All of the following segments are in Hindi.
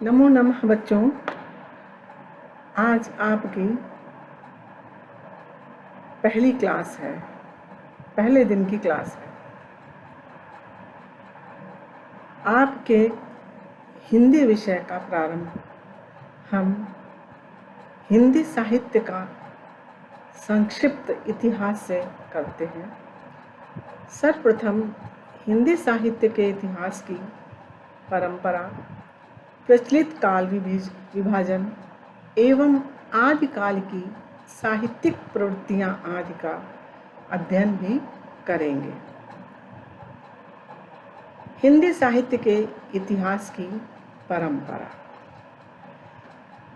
नमो नमः बच्चों। आज आपकी पहली क्लास है, पहले दिन की क्लास है। आपके हिंदी विषय का प्रारंभ हम हिंदी साहित्य का संक्षिप्त इतिहास से करते हैं। सर्वप्रथम हिंदी साहित्य के इतिहास की परंपरा, प्रचलित काल विभाजन एवं आदिकाल की साहित्यिक प्रवृत्तियां आदि का अध्ययन भी करेंगे। हिंदी साहित्य के इतिहास की परंपरा।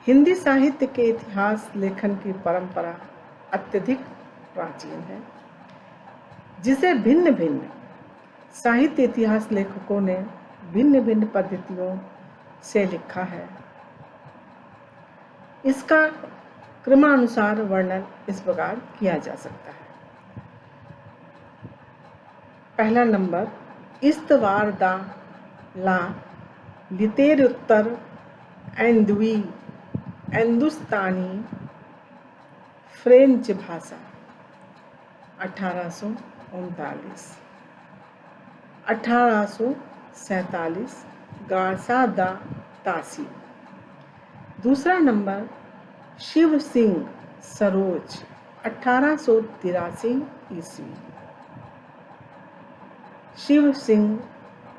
हिंदी साहित्य के इतिहास लेखन की परंपरा अत्यधिक प्राचीन है, जिसे भिन्न भिन्न साहित्य इतिहास लेखकों ने भिन्न भिन्न पद्धतियों से लिखा है। इसका क्रमानुसार वर्णन इस प्रकार किया जा सकता है। पहला नंबर, इस्तवार दा ला लितेरुत्तर एंदुई हिंदुस्तानी फ्रेंच भाषा 1839। 1847 गारसा दा तासी। दूसरा नंबर, शिव सिंह सरोज 1883 ईस्वी। शिव सिंह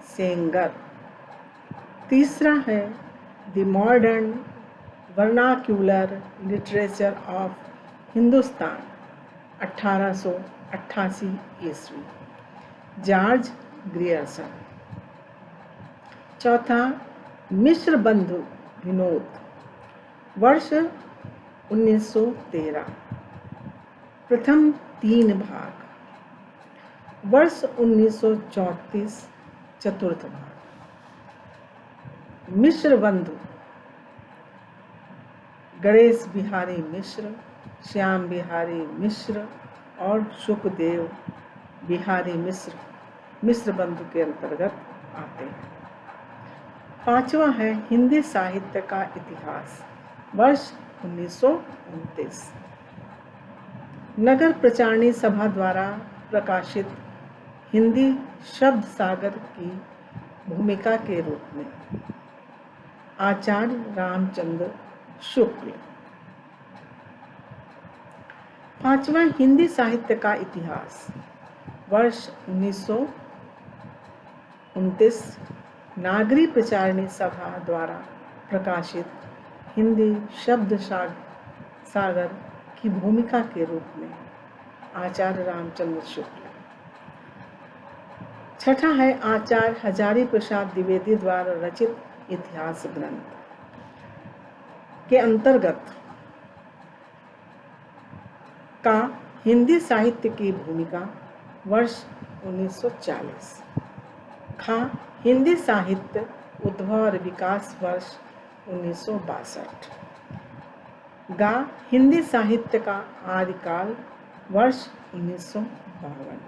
सेंगर। तीसरा है the modern vernacular literature of Hindustan 1888 ईस्वी, जॉर्ज ग्रियर्सन। चौथा, मिश्र बंधु विनोद, वर्ष 1913। प्रथम 3 भाग, वर्ष 1934 चतुर्थ भाग। मिश्र बंधु गणेश बिहारी मिश्र, श्याम बिहारी मिश्र और सुखदेव बिहारी मिश्र बंधु के अंतर्गत आते हैं। पांचवा है हिंदी साहित्य का इतिहास, वर्ष 1929। नगर प्रचारणी सभा द्वारा प्रकाशित हिंदी शब्द सागर की भूमिका के रूप में आचार्य रामचंद्र शुक्ल। पांचवा, हिंदी साहित्य का इतिहास, वर्ष 1929। नागरी प्रचारणी सभा द्वारा प्रकाशित हिंदी शब्द सागर की भूमिका के रूप में आचार्य रामचंद्र शुक्ल। छठा है आचार्य हजारी प्रसाद द्विवेदी द्वारा रचित इतिहास ग्रंथ के अंतर्गत का हिंदी साहित्य की भूमिका, वर्ष 1940। खा, हिंदी साहित्य उद्भव और विकास, वर्ष 1962। गा, हिंदी साहित्य का आदिकाल, वर्ष 1952।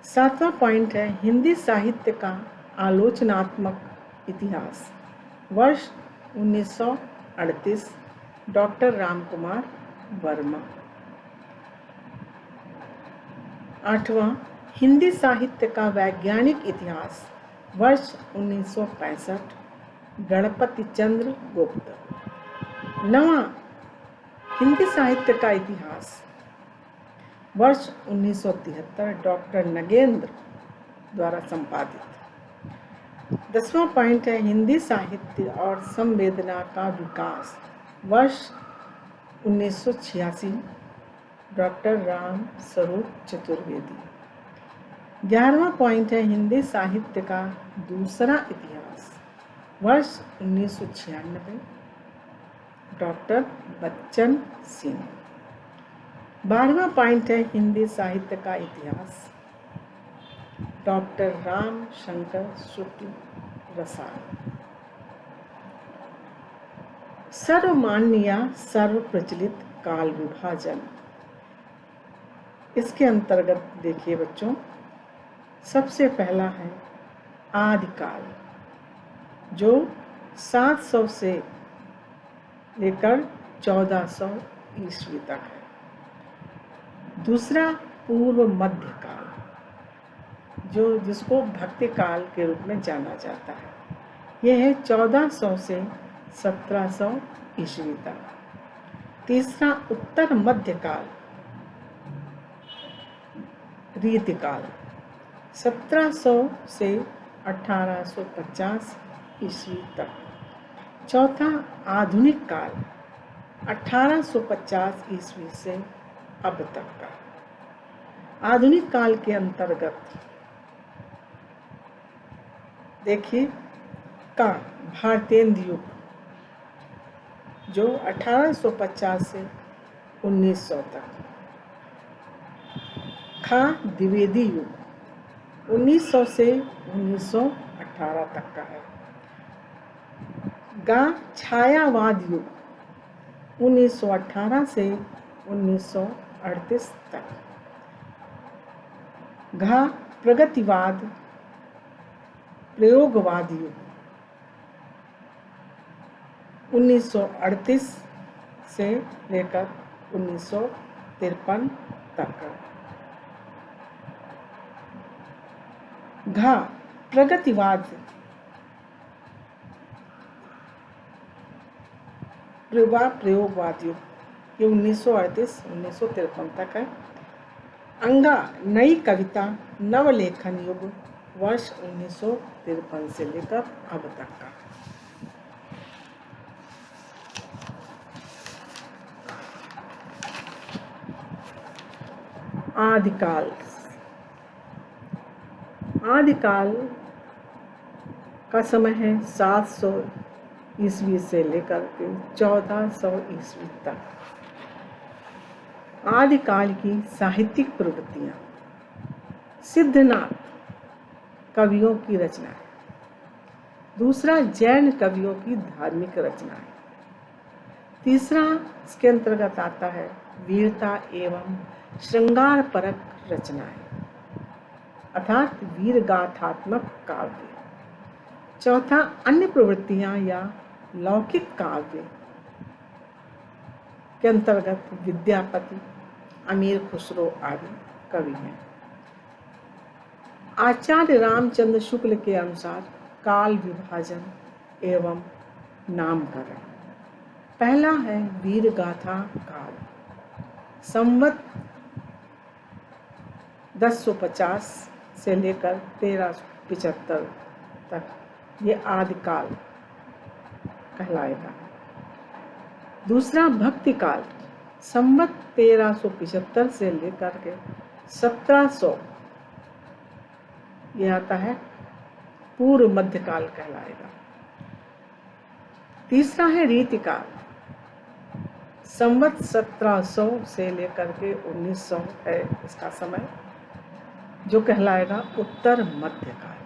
सातवां पॉइंट है हिंदी साहित्य का आलोचनात्मक इतिहास, वर्ष 1938, डॉक्टर रामकुमार वर्मा। आठवां, हिंदी साहित्य का वैज्ञानिक इतिहास, वर्ष 1965, गणपति चंद्र गुप्त। नवां, हिंदी साहित्य का इतिहास, वर्ष 1973, डॉक्टर नगेंद्र द्वारा संपादित। 10वां पॉइंट है हिंदी साहित्य और संवेदना का विकास, वर्ष 1986, डॉक्टर राम स्वरूप चतुर्वेदी। 11वां पॉइंट है हिंदी साहित्य का दूसरा इतिहास, वर्ष 1996, डॉक्टर बच्चन सिंह। 12वां पॉइंट है हिंदी साहित्य का इतिहास, डॉक्टर राम शंकर शुक्ल रसाल। सर्वमान्य सर्व प्रचलित काल विभाजन। इसके अंतर्गत देखिए बच्चों, सबसे पहला है आदिकाल। जो 700 से लेकर 1400 ईस्वी तक है। दूसरा पूर्व मध्य काल, जो जिसको भक्ति काल के रूप में जाना जाता है, यह है 1400 से 1700 ईस्वी तक। तीसरा उत्तर मध्य काल, रीतिकाल, 1700 से 1850 ईस्वी तक। चौथा आधुनिक काल, 1850 ईस्वी से अब तक का। आधुनिक काल के अंतर्गत देखिए का भारतेंद्र युग, जो 1850 से 1900 तक। खा द्विवेदी युग 1900 से 1918 तक का है। गा छायावाद युग 1918 से 1938 तक। घा प्रगतिवाद प्रयोगवाद युग 1938 से लेकर 1953 तक। घा प्रगतिवाद प्रयोगवाद युग, ये 1938-1953 तक है। अंगा नई कविता नवलेखन युग, वर्ष 1953 से लेकर अब तक का। आदिकाल, आदिकाल का समय है 700 ईस्वी से लेकर के 1400 ईस्वी तक। आदिकाल की साहित्यिक प्रवृत्तियाँ, सिद्धनाथ कवियों की रचनाएं। दूसरा जैन कवियों की धार्मिक रचनाएं। तीसरा इसके अंतर्गत आता है वीरता एवं श्रृंगार परक रचनाएं, अर्थात वीर गाथात्मक काव्य। चौथा अन्य प्रवृत्तियां या लौकिक काव्य के अंतर्गत विद्यापति, अमीर खुसरो आदि कवि हैं। आचार्य रामचंद्र शुक्ल के अनुसार काल विभाजन एवं नामकरण। पहला है वीर गाथा काल, संवत 1050 से लेकर 1375 तक, ये आदिकाल कहलाएगा। दूसरा भक्ति काल, संवत 1375 से लेकर के 1700, यह आता है पूर्व मध्यकाल कहलाएगा। तीसरा है रीतिकाल, संवत 1700 से लेकर के 1900 है इसका समय, जो कहलाएगा उत्तर मध्यकाल।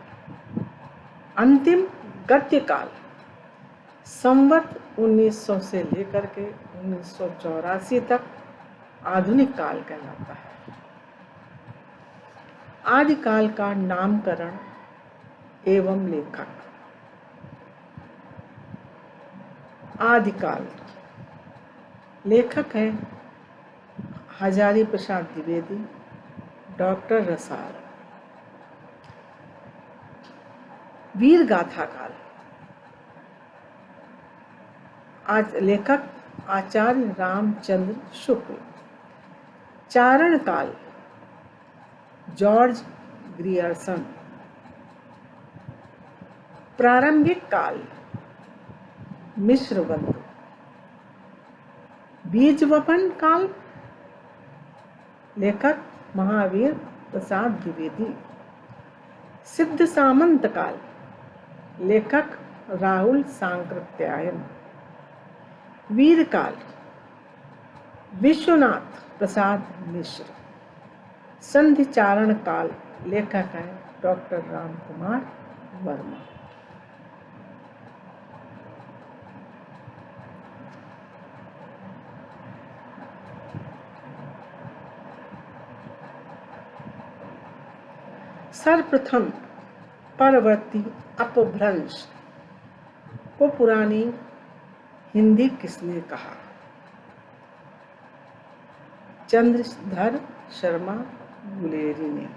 अंतिम गद्य काल, संवत 1900 से लेकर के 1984 तक आधुनिक काल कहलाता है। आदिकाल का नामकरण एवं लेखक। आदिकाल लेखक हैं हजारी प्रसाद द्विवेदी, डॉक्टर रसाल। वीर गाथा काल, आज लेखक आचार्य रामचंद्र शुक्ल। चारण काल, जॉर्ज ग्रियर्सन। प्रारंभिक काल, मिश्र बंधु। बीजवपन काल, लेखक महावीर प्रसाद द्विवेदी। सिद्ध सामंत काल, लेखक राहुल सांकृत्यायन। वीर काल, विश्वनाथ प्रसाद मिश्र। संधि चारण काल, लेखक हैं डॉक्टर राम कुमार वर्मा। सर्वप्रथम परवर्ती अपभ्रंश को पुरानी हिंदी किसने कहा? चंद्रधर शर्मा गुलेरी ने।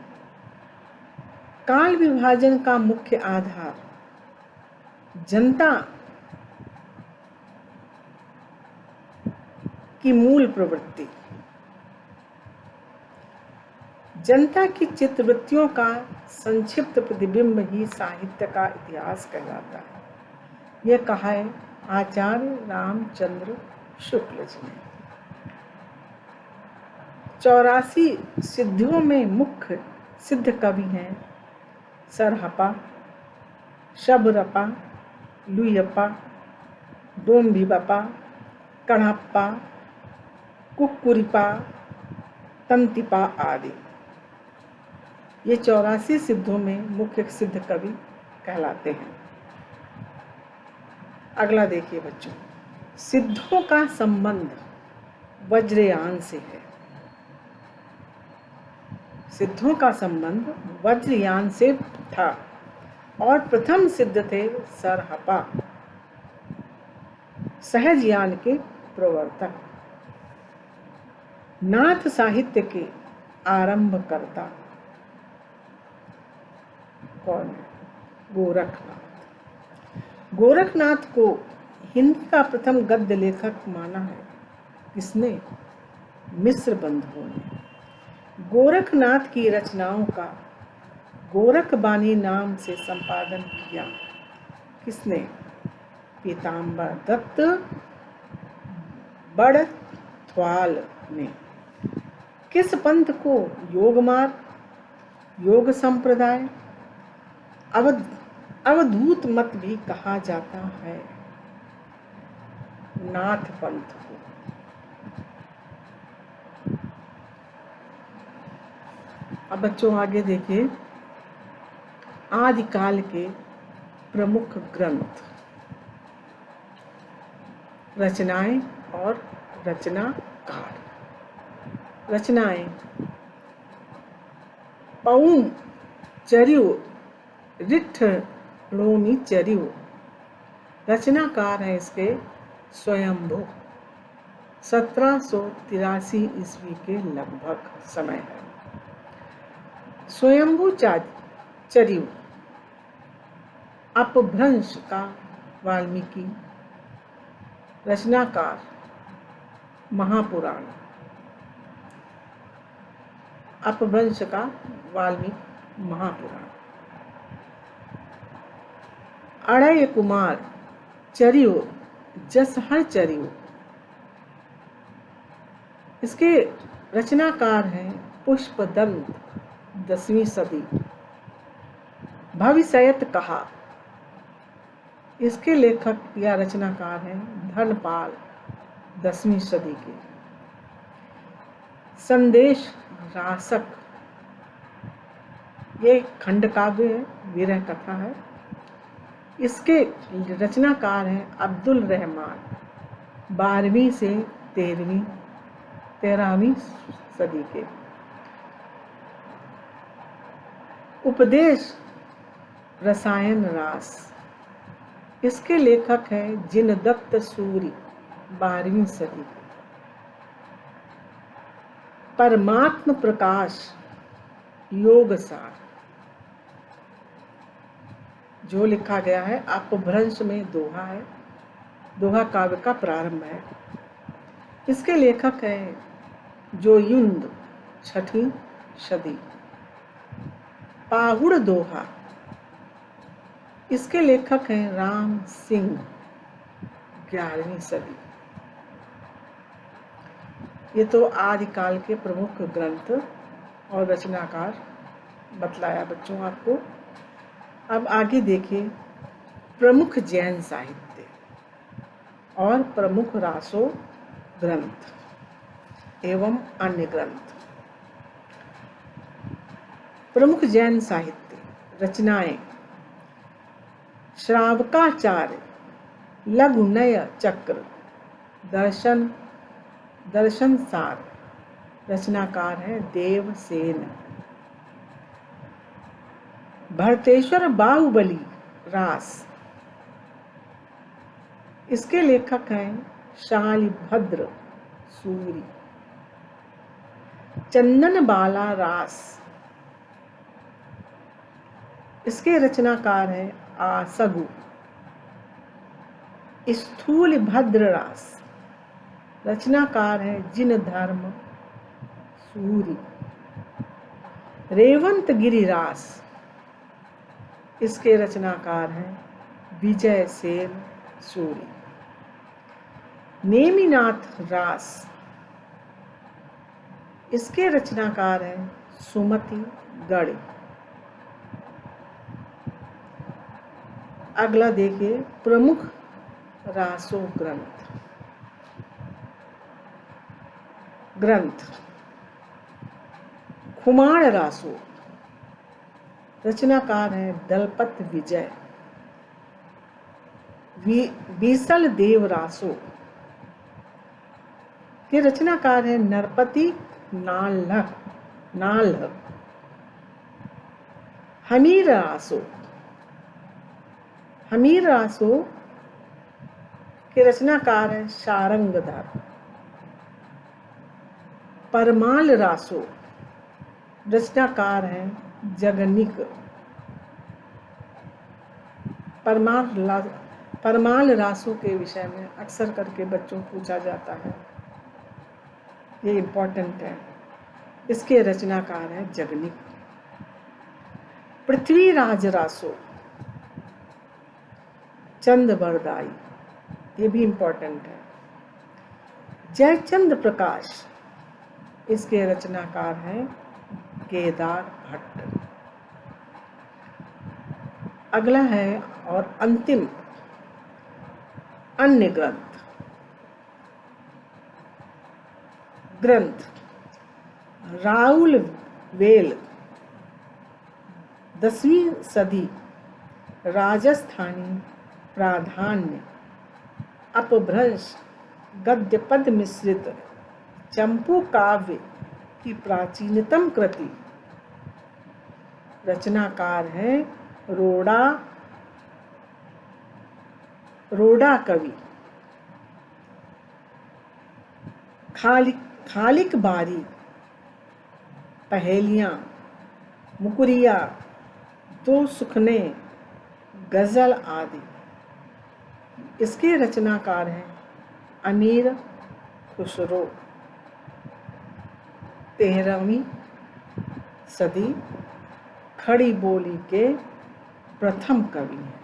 काल विभाजन का मुख्य आधार जनता की मूल प्रवृत्ति, जनता की चित्तवृत्तियों का संक्षिप्त प्रतिबिंब ही साहित्य का इतिहास कहलाता है। यह कहा है आचार्य रामचंद्र शुक्ल जी ने। 84 सिद्धियों में मुख्य सिद्ध कवि हैं सरहपा, शबरपा, लुयप्पा, डोम्भिबपा, कढ़प्पा, कुक्कुरिपा, तंतिपा आदि। ये 84 सिद्धों में मुख्य सिद्ध कवि कहलाते हैं। अगला देखिए बच्चों, सिद्धों का संबंध वज्रयान से है। सिद्धों का संबंध वज्रयान से था और प्रथम सिद्ध थे सरहपा, सहजयान के प्रवर्तक, नाथ साहित्य के आरंभकर्ता कौन है? गोरखनाथ। गोरखनाथ को हिंदी का प्रथम गद्य लेखक माना है किसने? मिश्र बंधुओं ने। गोरखनाथ की रचनाओं का गोरखबानी नाम से संपादन किया किसने? पीताम्बर दत्त बड़थवाल ने। किस पंथ को योग मार्ग, योग संप्रदाय, अवधूत मत भी कहा जाता है? नाथ पंथ को। अब बच्चों आगे देखिए, आदिकाल के प्रमुख ग्रंथ, रचनाएं और रचनाकार। रचनाएं पौम चर्यो रिठ्ठणोमी चर्यो। रचनाकार है इसके स्वयंभू, 1783 ईस्वी के लगभग समय है। स्वयंभू चर्यो अपभ्रंश का वाल्मीकि। रचनाकार महापुराण। अपभ्रंश का वाल्मीकि महापुराण। अड़य कुमार चर्यो जसहर चर्यो। इसके रचनाकार हैं पुष्पदंत, 10वीं सदी। भविष्यत कहा, इसके लेखक या रचनाकार हैं धनपाल, 10वीं सदी के। संदेश रासक, ये खंड काव्य है, विरह कथा है। इसके रचनाकार हैं अब्दुल रहमान, 12वीं से 13वीं सदी के। उपदेश रसायन रास, इसके लेखक हैं जिनदत्त सूरि, 12वीं सदी के। परमात्म प्रकाश योगसार, जो लिखा गया है अपभ्रंश में दोहा है, दोहा काव्य का प्रारंभ है। इसके लेखक हैं जोयुंद, 6वीं सदी। पाहुड़ दोहा, इसके लेखक हैं राम सिंह, 11वीं सदी। ये तो आदिकाल के प्रमुख ग्रंथ और रचनाकार बतलाया बच्चों आपको। अब आगे देखिए प्रमुख जैन साहित्य और प्रमुख रासो ग्रंथ एवं अन्य ग्रंथ। प्रमुख जैन साहित्य रचनाएं श्रावकाचार्य, लघुनय चक्र, दर्शन सार। रचनाकार है देवसेन। भरतेश्वर बाहुबली रास, इसके लेखक हैं शालिभद्र सूरी। चंदन बाला रास, इसके रचनाकार हैं आसगु। स्थूल भद्र रास, रचनाकार है जिनधर्म सूरी। रेवंत गिरि रास, इसके रचनाकार हैं विजय सेन सूरी। नेमिनाथ रास, इसके रचनाकार हैं सुमति गढ़। अगला देखिए प्रमुख रासो ग्रंथ। खुमाण रासो, रचनाकार हैं दलपत विजय। बीसल देव रासो के रचनाकार हैं नरपति नाल्ह। हमीर रासो के रचनाकार हैं शारंगधर। परमाल रासो, रचनाकार हैं जगनिक। परमाल रासो के विषय में अक्सर करके बच्चों को पूछा जाता है, ये इम्पोर्टेंट है। इसके रचनाकार हैं जगनिक। पृथ्वीराज रासो, चंद बरदाई, ये भी इम्पोर्टेंट है। जयचंद प्रकाश, इसके रचनाकार हैं केदार भट्ट। अगला है और अंतिम अन्य ग्रंथ राउल वेल, 10वीं सदी, राजस्थानी प्राधान्य अपभ्रंश गद्य पद मिश्रित चंपू काव्य की प्राचीनतम कृति। रचनाकार हैं रोड़ा कवि। खालिक बारी, पहेलियां, मुकुरिया, दो सुखने, गजल आदि। इसके रचनाकार हैं अमीर खुसरो। 13वीं सदी, खड़ी बोली के प्रथम कवि हैं।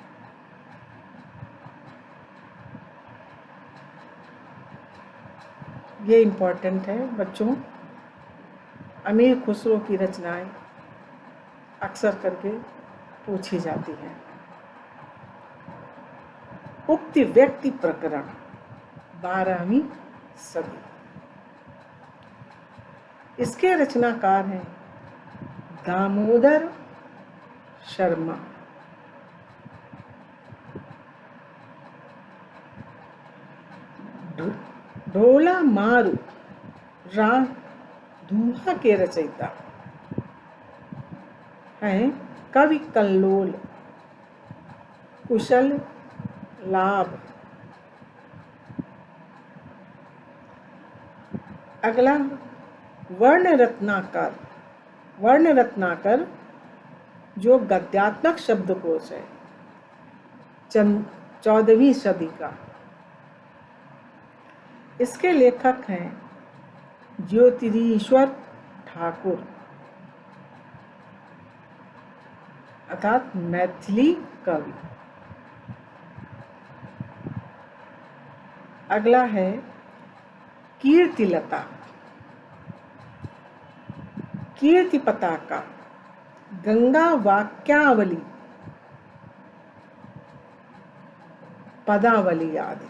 ये इम्पोर्टेंट है बच्चों। अमीर खुसरो की रचनाएं अक्सर करके पूछी जाती हैं। उक्ति व्यक्ति प्रकरण, 12वीं सदी। इसके रचनाकार हैं दामोदर शर्मा। ढोला मारू राग दूहा के रचयिता हैं कवि कल्लोल कुशल लाभ। अगला वर्ण रत्नाकर जो गद्यात्मक शब्दकोश है, 14वीं सदी का। इसके लेखक हैं ज्योतिरीश्वर ठाकुर अर्थात मैथिली कवि। अगला है कीर्तिलता, कीर्ति पताका, गंगा वाक्यावली, पदावली आदि।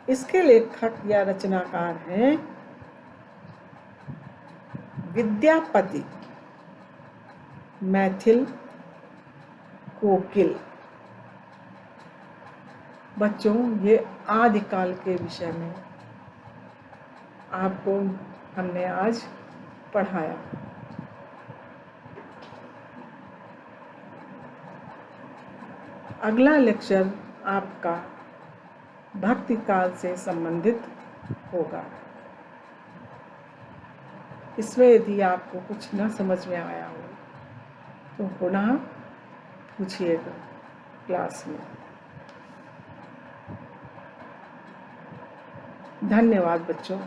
इसके लेखक या रचनाकार हैं विद्यापति, मैथिल कोकिल। बच्चों, ये आदिकाल के विषय में आपको हमने आज पढ़ाया। अगला लेक्चर आपका भक्ति काल से संबंधित होगा। इसमें यदि आपको कुछ न समझ में आया हो तो पुनः पूछिएगा क्लास में। धन्यवाद बच्चों।